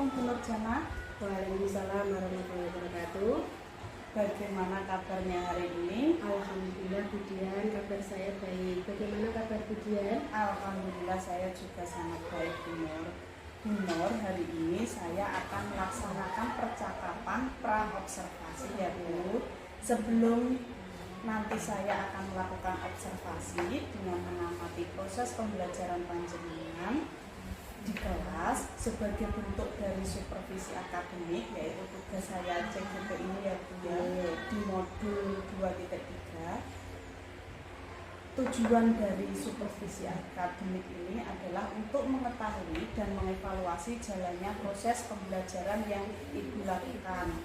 Assalamualaikum Bu Nurjana. Waalaikumsalam warahmatullahi wabarakatuh. Bagaimana kabarnya hari ini? Alhamdulillah Bu Dian, kabar saya baik. Bagaimana kabar Bu Dian? Alhamdulillah saya juga sangat baik Bu Nur. Bu Nur, hari ini saya akan melaksanakan percakapan pra-observasi ya Bu. Sebelum nanti saya akan melakukan observasi dengan mengamati proses pembelajaran panjenengan di kelas sebagai bentuk dari supervisi akademik, yaitu tugas saya cek juga ini ya Bu ya, di modul 2.3. Tujuan dari supervisi akademik ini adalah untuk mengetahui dan mengevaluasi jalannya proses pembelajaran yang Ibu lakukan.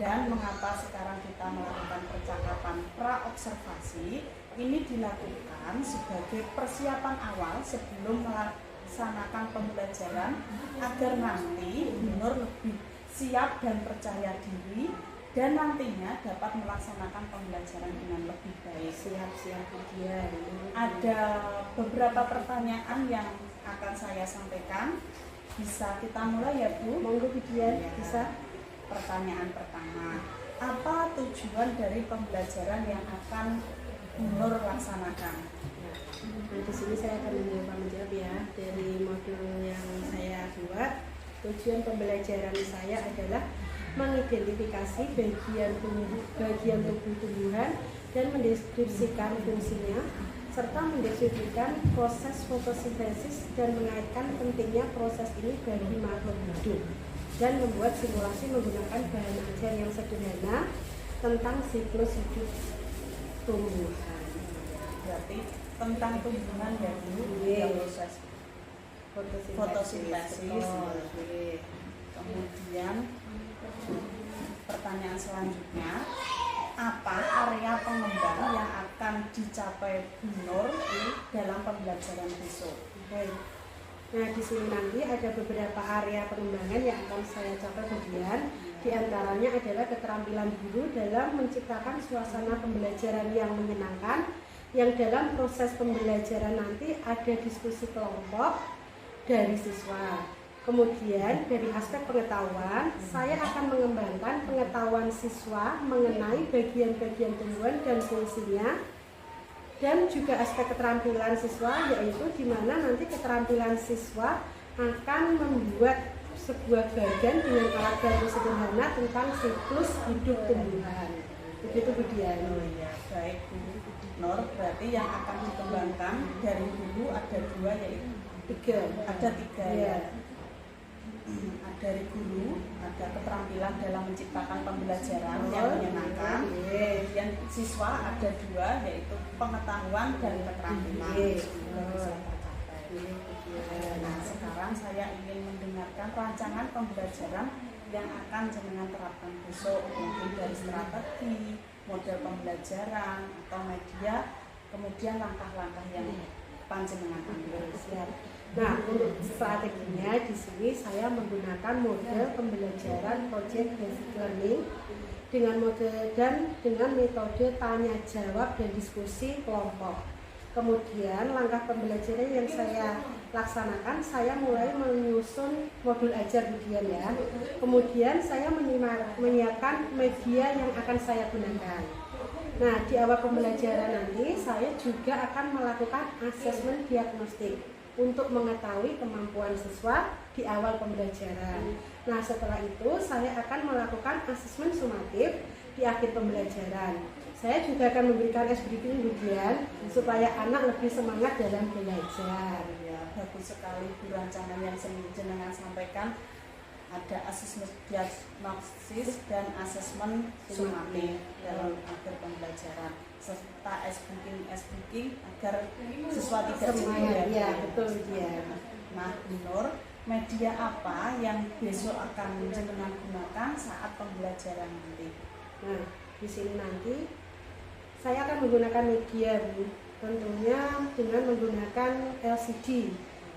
Dan mengapa sekarang kita melakukan percakapan pra-observasi, ini dilakukan sebagai persiapan awal sebelum melaksanakan pembelajaran agar nanti Nur lebih siap dan percaya diri dan nantinya dapat melaksanakan pembelajaran dengan lebih baik. Siap-siap Bu Dian. Ada beberapa pertanyaan yang akan saya sampaikan. Bisa kita mulai ya Bu? Monggo Bu Dian, Ya. bisa. Pertanyaan pertama, apa tujuan dari pembelajaran yang akan Nur laksanakan? Nah, di sini saya akan menjawab ya. Dari modul yang saya buat, tujuan pembelajaran saya adalah mengidentifikasi bagian tubuh tumbuhan dan mendeskripsikan fungsinya, serta mendeskripsikan proses fotosintesis dan mengaitkan pentingnya proses ini bagi makhluk hidup, dan membuat simulasi menggunakan bahan ajar yang sederhana tentang siklus hidup tumbuhan. Berarti tentang tumbuhan ya Bu, Iya. proses fotosintesis. Kemudian pertanyaan selanjutnya, apa area pengembang yang akan dicapai Bu Nur dalam pembelajaran besok? Baik. Nah, di sini nanti ada beberapa area pengembangan yang akan saya capai bagian. Di antaranya adalah keterampilan guru dalam menciptakan suasana pembelajaran yang menyenangkan, yang dalam proses pembelajaran nanti ada diskusi kelompok dari siswa. Kemudian dari aspek pengetahuan, saya akan mengembangkan pengetahuan siswa mengenai bagian-bagian tumbuhan dan fungsinya, dan juga aspek keterampilan siswa, yaitu di mana nanti keterampilan siswa akan membuat sebuah bagan dengan alat bantu sederhana tentang siklus hidup tumbuhan. Begitu Bu Dian. Oh iya, baik Bu Nur, berarti yang akan dikembangkan dari dulu ada dua, yaitu ada tiga ya. Dari guru ada keterampilan dalam menciptakan pembelajaran yang menyenangkan. Kemudian siswa ada dua, yaitu pengetahuan dan keterampilan. Bisa tercapai. Nah, sekarang saya ingin mendengarkan rancangan pembelajaran yang akan jenengan terapkan besok, mungkin dari strategi, model pembelajaran atau media, kemudian langkah-langkah yang panjenengan ambil. Nah, untuk strateginya di sini saya menggunakan model pembelajaran project based learning dengan metode tanya jawab dan diskusi kelompok. Kemudian langkah pembelajaran yang saya laksanakan, saya mulai menyusun modul ajar ujian ya. Kemudian saya menyiapkan media yang akan saya gunakan. Nah, di awal pembelajaran nanti saya juga akan melakukan asesmen diagnostik untuk mengetahui kemampuan siswa di awal pembelajaran. Nah, setelah itu saya akan melakukan asesmen sumatif di akhir pembelajaran. Saya juga akan memberikan briefing ujian supaya anak lebih semangat dalam belajar. Ya, bagus sekali Bu rancangan yang jenengan sampaikan. Ada asesmen diagnosis dan asesmen sumatif dalam akhir pembelajaran, serta S-booking agar siswa tidak semangat. Ya, betul ya. Nah, Bu Nur, media apa yang besok akan jenengan gunakan saat pembelajaran nanti? Nah, di sini nanti saya akan menggunakan media, Bu. Tentunya dengan menggunakan LCD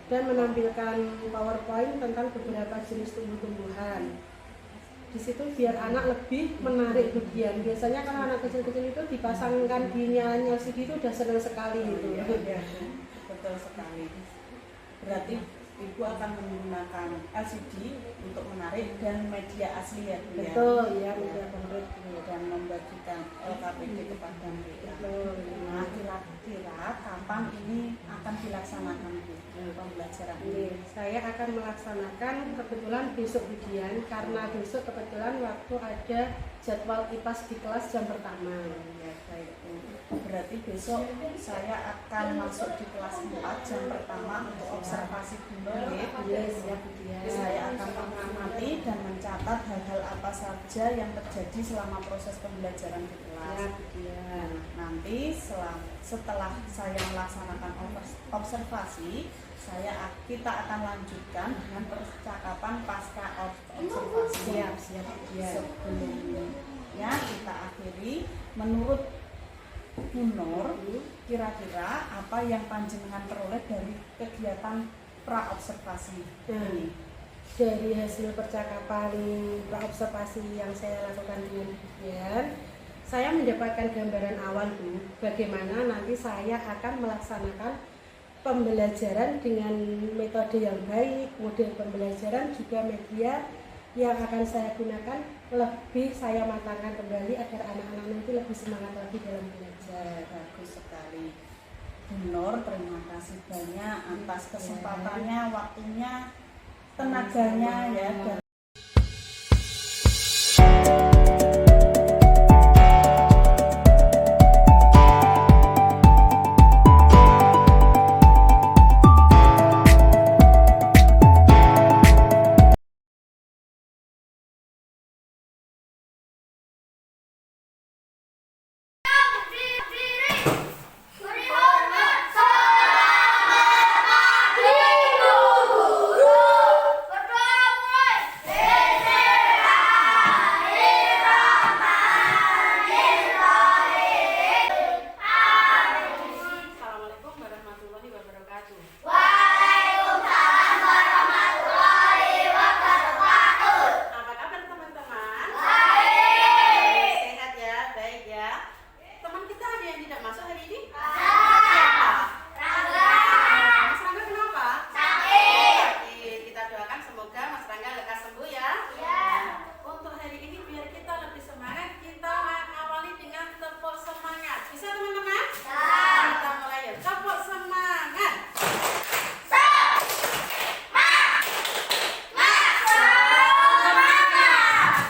dan menampilkan PowerPoint tentang beberapa jenis tumbuh-tumbuhan. Di situ biar anak lebih menarik bagian. Biasanya kalau anak kecil-kecil itu dipasangkan di nyala LCD itu udah senang sekali gitu. Ya, betul sekali. Berarti Ibu akan menggunakan LCD untuk menarik dan media asli ya Bu ya. Betul ya, media konkret Dan membagikan LKPD kepada mereka. betul. Nah, kira-kira kapan ini akan dilaksanakan Bu pembelajaran ini? Saya akan melaksanakan kebetulan besok ujian karena besok kebetulan waktu ada jadwal IPAS di kelas jam pertama. Ya, baik Bu. Berarti besok saya akan masuk di kelas 4 jam pertama untuk observasi dulu ya. Siap ujian. Saya akan mengamati dan mencatat hal-hal apa saja yang terjadi selama proses pembelajaran di kelas. Siap ujian. Nanti setelah saya melaksanakan observasi, kita akan lanjutkan dengan percakapan pasca observasi. Siap ujian. Sebelumnya kita akhiri, menurut Bu Nur, kira-kira apa yang panjenengan peroleh dari kegiatan pra-observasi ini? Dari hasil percakapan pra-observasi yang saya lakukan dengan ujian, saya mendapatkan gambaran awal Bu, bagaimana nanti saya akan melaksanakan pembelajaran dengan metode yang baik, model pembelajaran juga media yang akan saya gunakan lebih saya matangkan kembali agar anak-anak nanti lebih semangat lagi dalam belajar. Bagus sekali Bu Nur, terima kasih banyak atas kesempatannya, waktunya, tenaganya ya. Dan Assalamualaikum warahmatullahi wabarakatuh. Apa kabar teman-teman? Sehat ya, baik ya. Teman kita ada yang tidak masuk hari ini? Siapa? Mas Rangga kenapa? Sakit. Kita doakan semoga Mas Rangga lekas sembuh ya. Untuk hari ini biar kita lebih semangat, kita awali dengan tepuk semangat. Bisa teman-teman? Kita mulai ya. Tepuk semangat.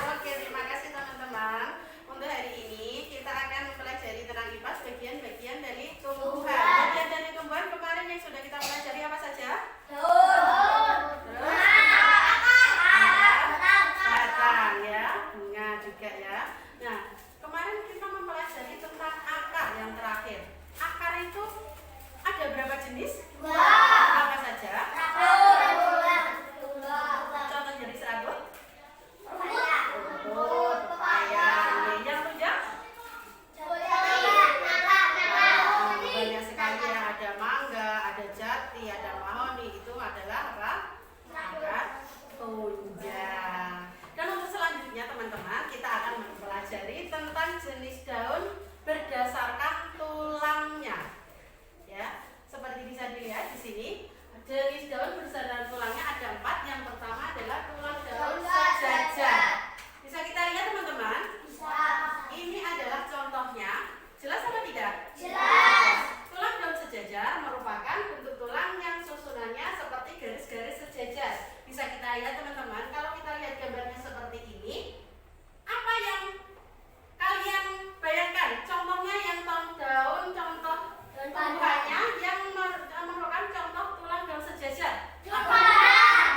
Oke, terima kasih teman-teman. Untuk hari ini kita akan mempelajari tentang IPAS bagian-bagian dari tumbuhan. Bagian dari tumbuhan kemarin yang sudah kita pelajari apa saja? Terus? Batang ya, bunga juga ya. Nah, kemarin kita mempelajari tentang akar yang terakhir. Akar itu ada berapa jenis? Apa saja? Contoh dari serabut? Rumput, pepaya. Yang tunjang? Banyak sekali ya, ada mangga, ada jati, ada mahoni. Itu adalah apa? Akar tunjang. Dan untuk selanjutnya teman-teman, kita akan mempelajari tentang jenis daun berdasarkan tulangnya. Ya, seperti bisa dilihat di sini, jenis daun berdasarkan tulangnya ada 4. Yang pertama adalah tulang daun sejajar. Bisa kita lihat teman-teman? Ini adalah contohnya. Jelas apa tidak? Tulang daun sejajar merupakan bentuk tulang yang susunannya seperti garis-garis sejajar. Bisa kita lihat teman-teman, kalau kita lihat gambarnya seperti ini, apa yang kalian bayangkan? Contohnya yang daun, contoh tumbuhannya yang merupakan contoh tulang daun sejajar. Apa?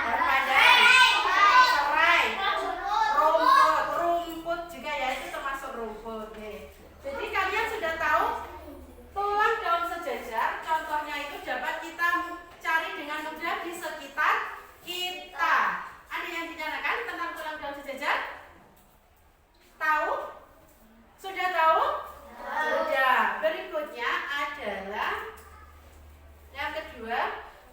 Padang, serai, rumput juga ya, itu termasuk rumput. Jadi kalian sudah tahu tulang daun sejajar, contohnya itu dapat kita cari dengan mudah di sekitar kita. Ada yang ditanyakan tentang tulang daun sejajar? Tahu? Sudah tahu? Sudah. Berikutnya adalah yang kedua,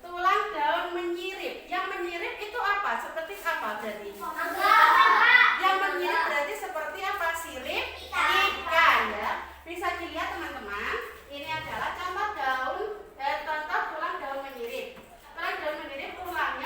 tulang daun menyirip. Yang menyirip itu apa? Seperti apa berarti? Yang menyirip berarti seperti apa? Sirip ikan ya. Bisa dilihat teman-teman, ini adalah contoh tulang daun menyirip. Tulang daun menyirip tulangnya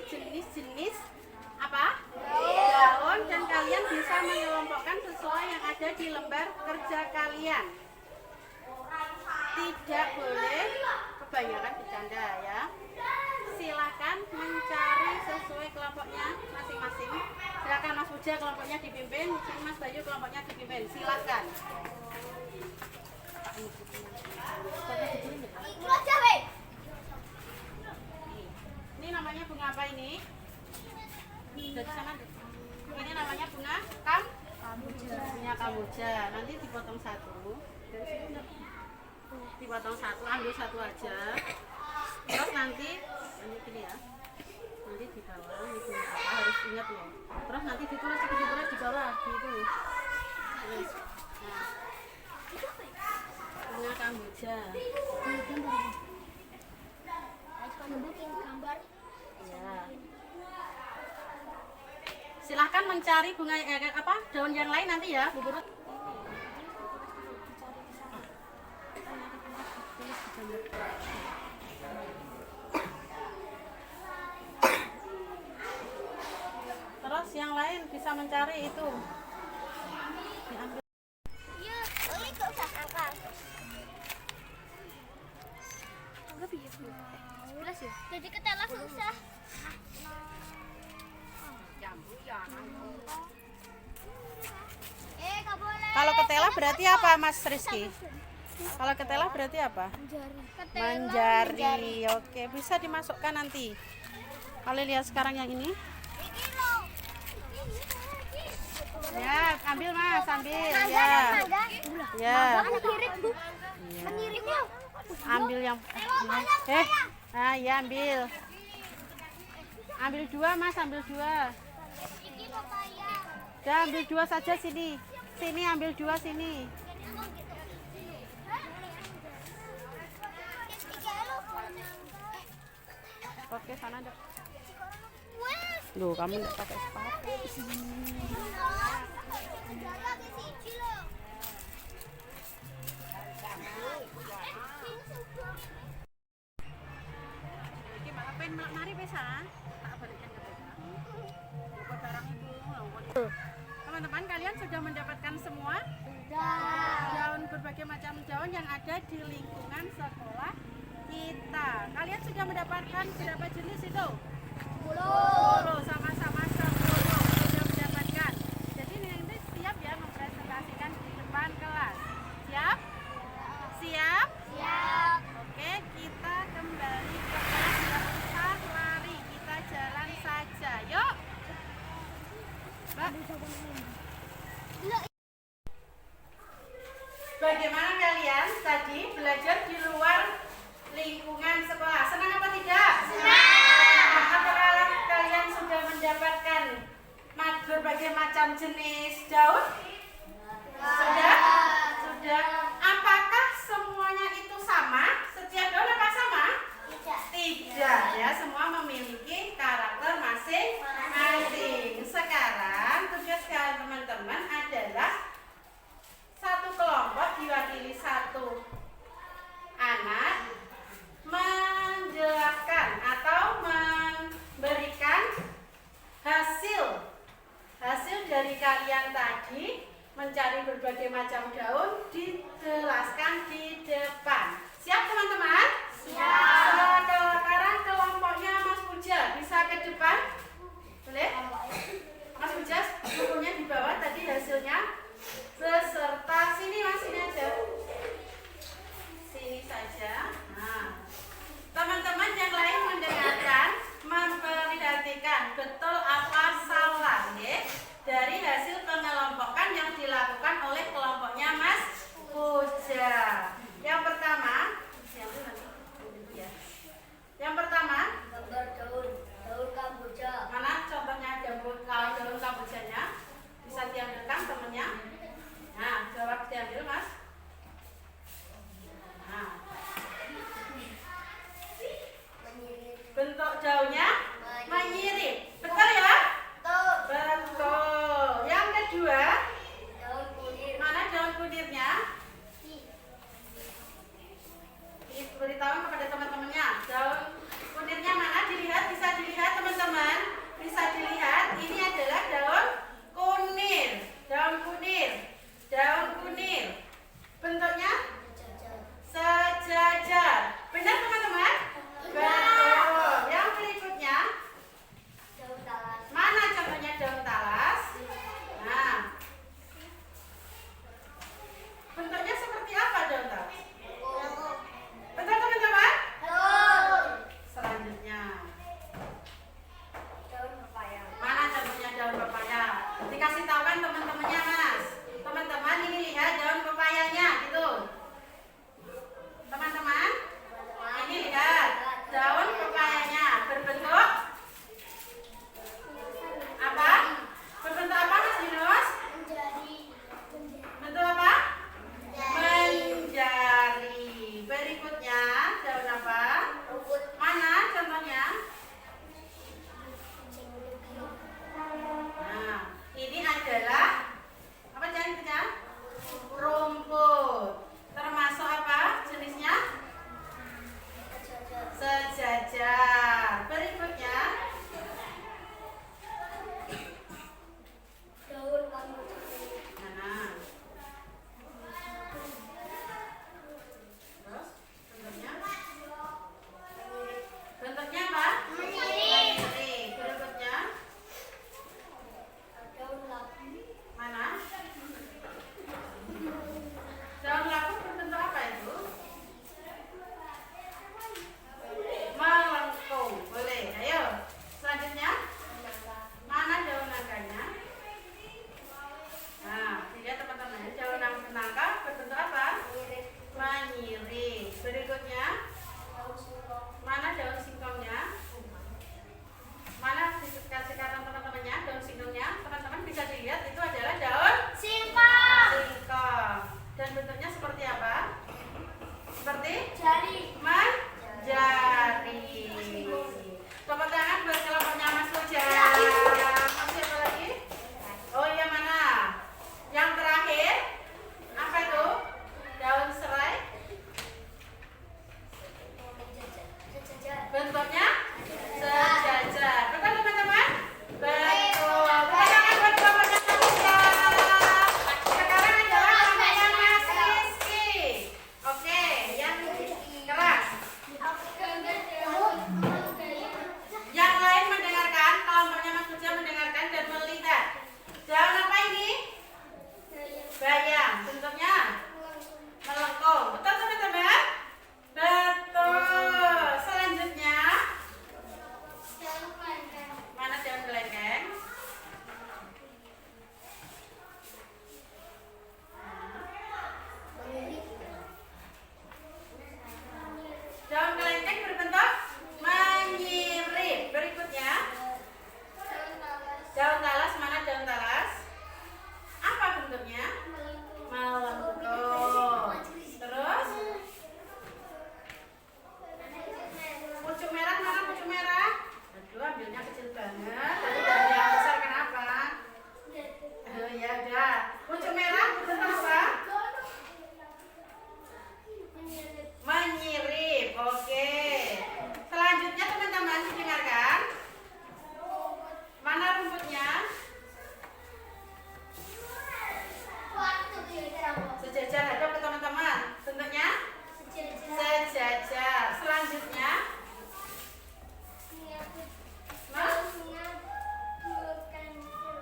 jenis-jenis apa? Daun, dan kalian bisa mengelompokkan sesuai yang ada di lembar kerja kalian. Tidak boleh kebanyakan bercanda ya. Silakan mencari sesuai kelompoknya masing-masing. Silakan Mas Puja kelompoknya dipimpin, Mas Bayu kelompoknya dipimpin. Silakan. Ini namanya bunga apa ini? Dari sana. Ini namanya bunga bunga kamboja. Nanti dipotong satu. Dipotong satu, ambil satu aja. Terus nanti ini gini ya. Nanti di bawah ini bunga apa harus ingat loh. Terus nanti ditulis di bawah gitu. Nah. Bunga kamboja. Ya. Silahkan mencari bunga apa daun yang lain nanti ya, Bu Guru. Terus yang lain bisa mencari itu. Diambil. Jadi ketela susah. Gak boleh. Kalau ketela berarti apa, Mas Rizky? Kalau ketela berarti apa? Manjari. Oke, bisa dimasukkan nanti. Kalian lihat sekarang yang ini. Ya, ambil Mas, ambil. Ya. Ya. Ambil yang nah, ya ambil. Ambil dua Mas, ambil dua. Udah ambil dua saja sini. Sini ambil dua sini. Oke, sana ada. Loh, kamu enggak pakai sepatu. Mari bisa. Tak balikkan ke barang itu. Teman-teman, kalian sudah mendapatkan semua daun, berbagai macam daun yang ada di lingkungan sekolah kita. Kalian sudah mendapatkan berapa jenis itu? 10. Sama-sama 10 sudah mendapatkan. Jadi nanti siap ya mempresentasikan di depan kelas. Siap? Siap? Siap. Oke, kita kembali ke kelas. Tidak usah lari, kita jalan saja. Yuk. Mbak. Bagaimana kalian tadi belajar di luar lingkungan sekolah? Senang apa tidak? Senang. Apakah kalian sudah mendapatkan berbagai macam jenis daun? Sudah? Sudah. Apakah semuanya itu sama? Setiap daun apa sama? Tidak ya, semua memiliki karakter masing-masing. Sekarang tugas kalian teman-teman adalah satu kelompok diwakili satu anak menjelaskan atau memberikan hasil dari kalian tadi mencari berbagai macam daun, dijelaskan di depan. Siap teman-teman? Siap. Sekarang kelompoknya Mas Puja bisa ke depan. Boleh? Mas Puja, bukunya di bawah tadi hasilnya beserta sini Mas, sini aja. Sini saja. Nah, teman-teman yang lain mendengarkan, memperhatikan betul apa salah ya dari hasil pengelompokan yang dilakukan oleh kelompoknya Mas Puja. Yang pertama,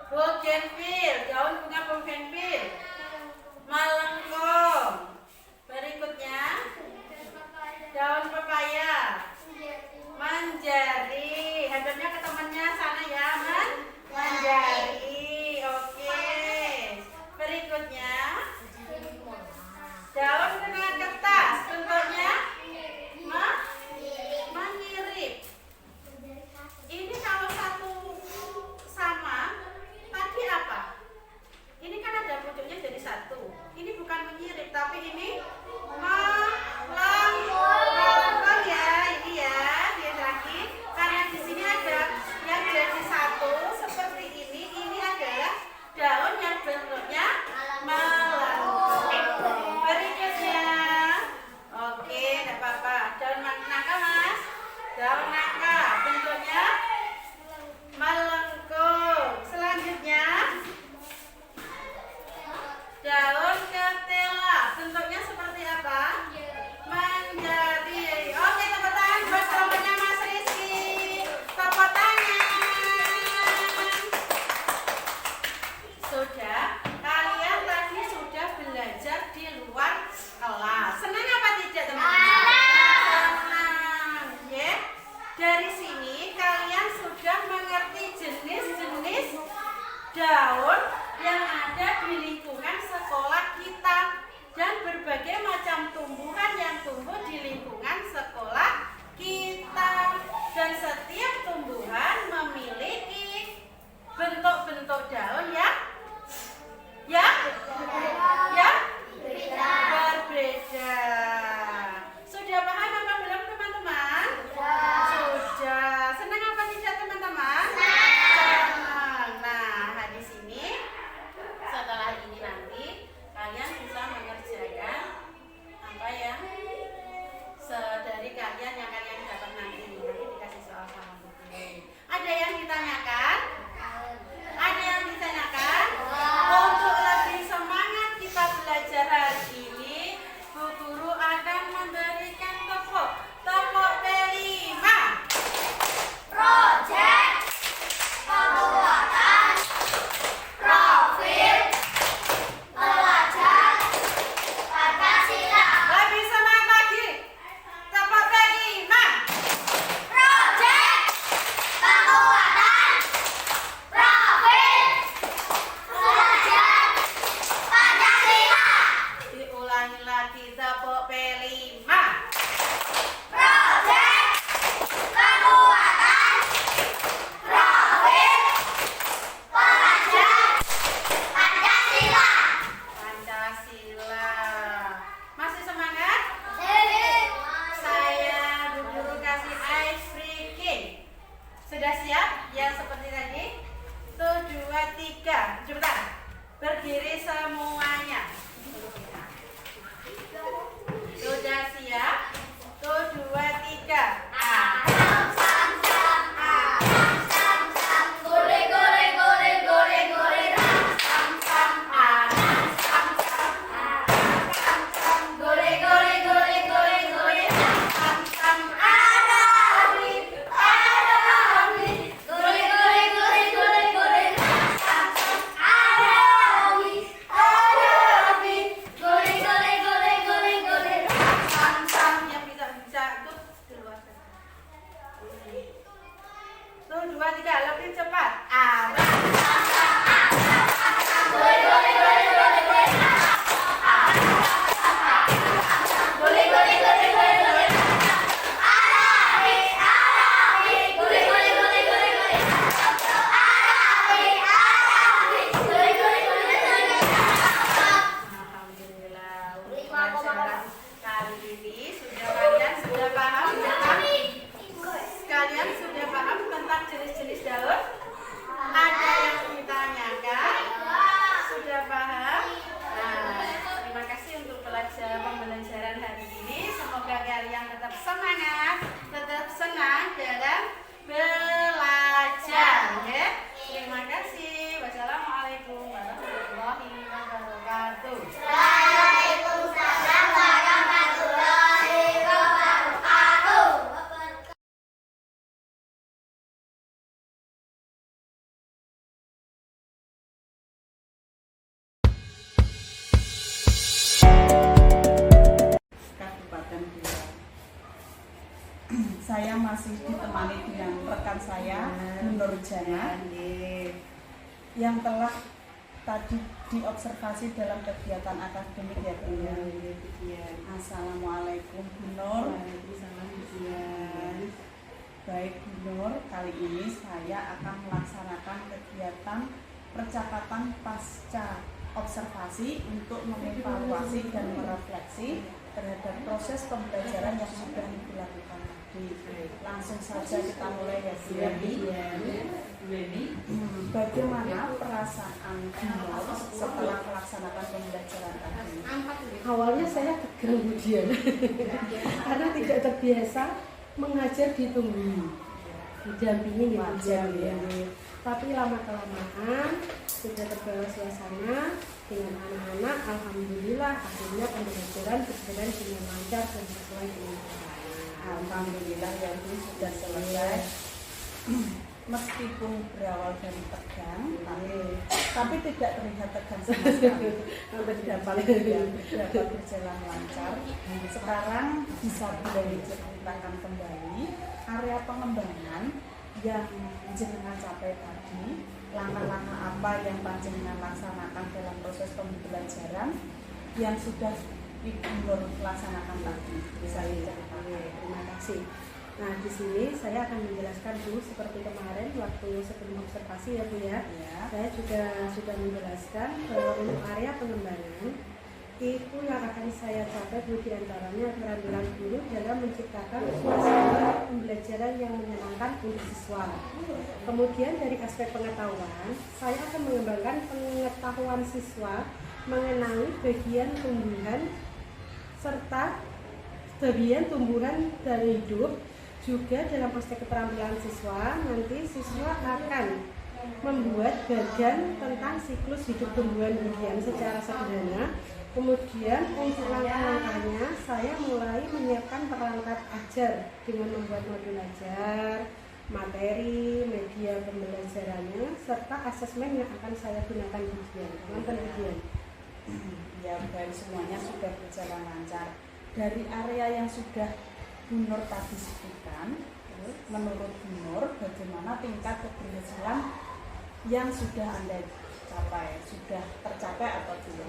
Bougainville, daun bunga bougainville. Melengkung. Berikutnya daun pepaya. Menjari. Hadapnya ke temannya sana ya, menjari. Oke. Berikutnya daun dengan kertas. Bentuknya menirip. Ini kalau satu sama, tadi apa? Ini kan ada pucuknya jadi satu. Ini bukan menyirip, tapi ini melengkung ya. Ini ya, dia lagi. Karena di sini ada yang jadi satu seperti ini. Ini adalah daun yang bentuknya melengkung. Berikutnya, oke, tidak apa-apa. Daun nangka mas. Daun nangka, bentuknya melengkung. Selanjutnya daun ketela, bentuknya seperti apa? Menjadi. Oke, tepuk tangan buat kelompoknya Mas Rizky. Tepuk tangan. Sudah, kalian tadi sudah belajar di luar kelas. Senang apa tidak teman-teman? Senang, ya. Dari sini kalian sudah mengerti jenis-jenis daun yang ada di lingkungan sekolah kita dan berbagai macam tumbuhan yang tumbuh di lingkungan sekolah kita, dan setiap tumbuhan memiliki bentuk-bentuk daun yang berbeda. Sudah paham apa belum teman-teman? Sudah. Senang apa tidak teman-teman? Senang. Nah, di sini setelah ini nanti kalian bisa mengerjakan apa yang dari kalian yang kalian dapat nanti. Nanti dikasih soal sama Bu Guru. Ada yang ditanyakan? Ada yang ditanyakan? Untuk lebih semangat kita belajar hari ini, Bu Guru akan memberikan tepuk P5. Project pembuatan profil pelajar Pancasila. Lebih semangat lagi. Tepuk P5. Project pembuatan profil pelajar Pancasila. Diulangi lagi, tepuk P5. Project pembuatan profil pelajar Pancasila. Pancasila. Masih semangat? Saya Bu Guru kasih ice breaking. Sudah siap? Ya seperti tadi. 1, 2, 3. Cepetan. Berdiri semuanya. Sudah siap? 1, 2, 3. Gore gore gore gore gore gore gore gore gore gore Arabi Arabi gore gore gore gore gore Arabi Arabi gore gore gore gore gore Yang bisa itu keluar. 1, 2, 3. Lebih cepat. Alhamdulillah. Untuk pelajaran kali ini kalian sudah paham tentang kalian sudah paham tentang jenis-jenis daun? Ada yang ditanyakan? Sudah paham? Nah, terima kasih untuk pembelajaran hari ini. Semoga kalian tetap semangat, tetap senang dalam belajar, ya. Terima kasih. Wassalamualaikum warahmatullahi wabarakatuh. saya masih ditemani dengan rekan saya, Bu Nurjana, yang telah tadi diobservasi dalam kegiatan akademik ya Bu. Assalamualaikum Bu Nur. Baik Bu Nur, kali ini saya akan melaksanakan kegiatan percakapan pasca observasi untuk mengevaluasi dan merefleksi terhadap proses pembelajaran yang sudah dilakukan tadi. Langsung saja kita mulai ya Bu. Bagaimana perasaan Bu Nur setelah melaksanakan pembelajaran tadi? Awalnya saya tegang kemudian karena tidak terbiasa mengajar ditunggui, didampingi ya. Tapi lama kelamaan sudah terbawa suasana dengan anak-anak. Alhamdulillah akhirnya pembelajaran berjalan dengan lancar dan sesuai dengan rencana. Alhamdulillah ya Bu, sudah selesai. Meskipun berawal dari tegang, tapi tidak terlihat tegang sama sekali. dapat berjalan lancar. Sekarang bisa diceritakan kembali area pengembangan yang jenengan capai tadi, langkah-langkah apa yang panjenengan laksanakan dalam proses pembelajaran yang sudah Ibu Nur laksanakan tadi. Bisa diceritakan. Terima kasih. Nah, di sini saya akan menjelaskan dulu seperti kemarin waktu sebelum observasi ya Bu ya. Saya juga sudah menjelaskan untuk area pengembangan itu yang akan saya capai Bu, diantaranya keterampilan guru dalam menciptakan suasana pembelajaran yang menyenangkan untuk siswa. Kemudian dari aspek pengetahuan, saya akan mengembangkan pengetahuan siswa mengenai bagian tumbuhan serta bagian tumbuhan dari hidup. Juga dalam aspek keterampilan siswa, nanti siswa akan membuat bagian tentang siklus hidup tumbuhan demikian secara sederhana. Kemudian untuk langkah-langkahnya saya mulai menyiapkan perangkat ajar dengan membuat modul ajar, materi, media pembelajarannya, serta asesmen yang akan saya gunakan di ujian. Ya baik, semuanya sudah berjalan lancar. Dari area yang sudah Bu Nur tadi sebutkan, menurut Bu Nur bagaimana tingkat keberhasilan yang sudah Anda capai, sudah tercapai atau belum?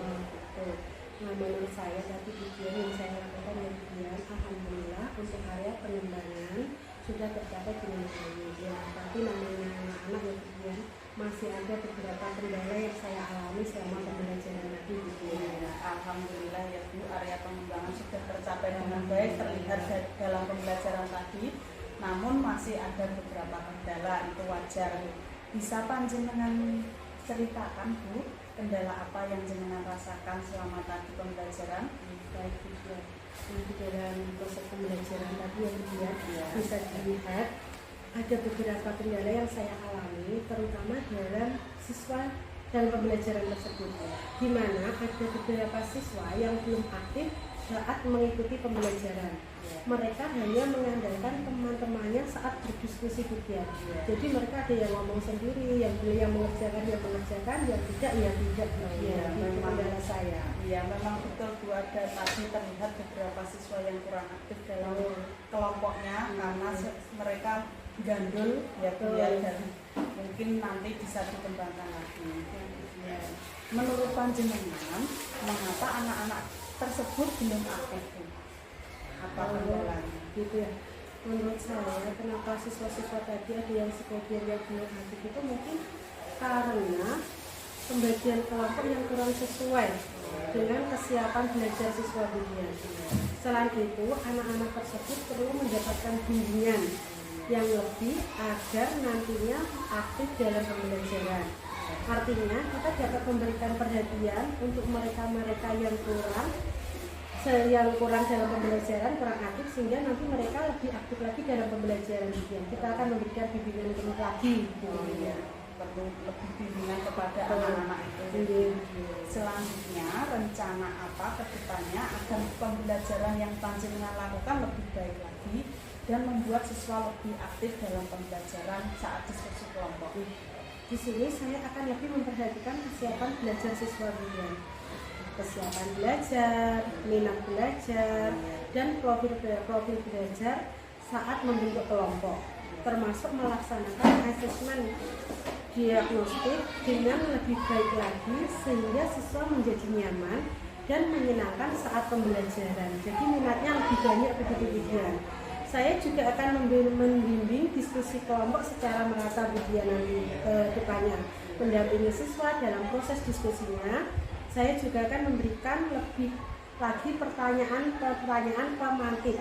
Nah, menurut saya tadi ujian yang saya lakukan alhamdulillah untuk area pengembangan sudah tercapai dengan baik ya. Tapi namanya anak-anak yang ujian masih ada beberapa kendala yang saya alami selama pembelajaran tadi ya. Alhamdulillah ya Bu, area pengembangan sudah tercapai dengan baik terlihat dalam pembelajaran tadi. Namun masih ada beberapa kendala, itu wajar. Bisa panjenengan ceritakan Bu, kendala apa yang jenengan rasakan selama tadi pembelajaran? Baik Bu, di dalam proses pembelajaran tadi yang bisa dilihat ada beberapa kendala yang saya alami, terutama dalam siswa dalam pembelajaran tersebut, di mana ada beberapa siswa yang belum aktif saat mengikuti pembelajaran. Mereka hanya mengandalkan teman-temannya saat berdiskusi ujian. Jadi mereka ada yang ngomong sendiri, yang mengerjakan, yang tidak. Itu kendala saya. Ya, memang betul Bu, ada tadi terlihat beberapa siswa yang kurang aktif dalam kelompoknya karena mereka gandul ya Bu ya, dan mungkin nanti bisa dikembangkan lagi. Menurut panjenengan, mengapa anak-anak tersebut belum aktif Bu? Apa kendalanya? Gitu ya. Menurut saya, kenapa siswa-siswa tadi ada yang sebagian yang belum aktif itu mungkin karena pembagian kelompok yang kurang sesuai dengan kesiapan belajar siswa ujian. Selain itu, anak-anak tersebut perlu mendapatkan bimbingan yang lebih agar nantinya aktif dalam pembelajaran. Artinya, kita dapat memberikan perhatian untuk mereka-mereka yang kurang dalam pembelajaran, kurang aktif, sehingga nanti mereka lebih aktif lagi dalam pembelajaran ujian. Kita akan memberikan bimbingan penuh lagi. Perlu lebih bimbingan kepada anak-anak itu. Selanjutnya, rencana apa ke depannya agar pembelajaran yang panjenengan lakukan lebih baik lagi dan membuat siswa lebih aktif dalam pembelajaran saat diskusi kelompok? Di sini saya akan lebih memperhatikan kesiapan belajar siswa ujian. Kesiapan belajar, minat belajar, dan profil belajar saat membentuk kelompok, termasuk melaksanakan asesmen diagnostik dengan lebih baik lagi sehingga siswa menjadi nyaman dan menyenangkan saat pembelajaran. Jadi minatnya lebih banyak begitu. Saya juga akan membimbing diskusi kelompok secara merata nanti depannya, mendampingi siswa dalam proses diskusinya. Saya juga akan memberikan lebih lagi pertanyaan pemantik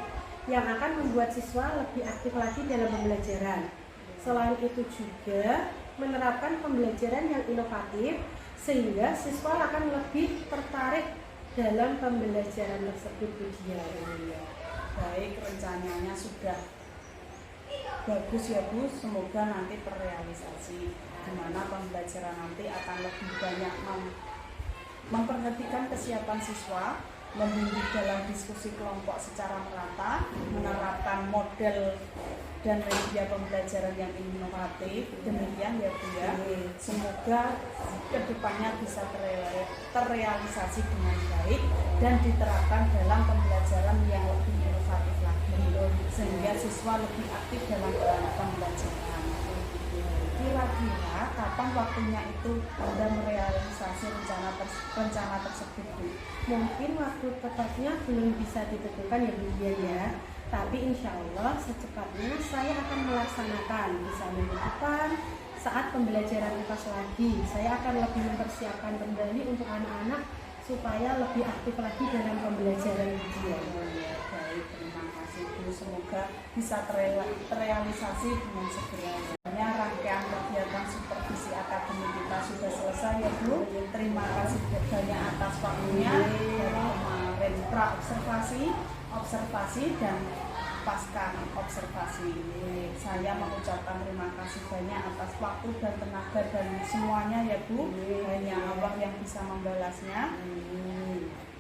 yang akan membuat siswa lebih aktif lagi dalam pembelajaran. Selain itu juga menerapkan pembelajaran yang inovatif sehingga siswa akan lebih tertarik dalam pembelajaran tersebut, Bu Dian. Baik, rencananya sudah bagus ya Bu, semoga nanti terrealisasi di mana pembelajaran nanti akan lebih banyak memperhatikan kesiapan siswa, membimbing dalam diskusi kelompok secara merata, menerapkan model dan media pembelajaran yang inovatif. Demikian ya Bu ya. Semoga kedepannya bisa terrealisasi dengan baik dan diterapkan dalam pembelajaran yang lebih inovatif lagi, sehingga siswa lebih aktif dalam pembelajaran. Kira-kira kapan waktunya itu Anda merealisasi rencana tersebut, Bu? Mungkin waktu tepatnya belum bisa ditentukan ya Bu Dian ya. Tapi insya Allah secepatnya saya akan melaksanakan bisa minggu depan saat pembelajaran IPAS lagi. Saya akan lebih mempersiapkan kembali untuk anak-anak supaya lebih aktif lagi dalam pembelajaran dia. Baik, terima kasih Bu. Semoga bisa terrealisasi dengan segera. Rangkaian kegiatan supervisi akademik kita sudah selesai ya Bu. Terima kasih banyak atas waktunya dari kemarin observasi dan pasca observasi. Saya mengucapkan terima kasih banyak atas waktu dan tenaga dan semuanya ya Bu. Hanya Allah yang bisa membalasnya.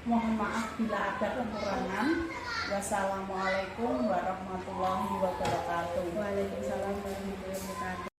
Mohon maaf bila ada kekurangan. Wassalamualaikum warahmatullahi wabarakatuh. Waalaikumsalam warahmatullahi wabarakatuh.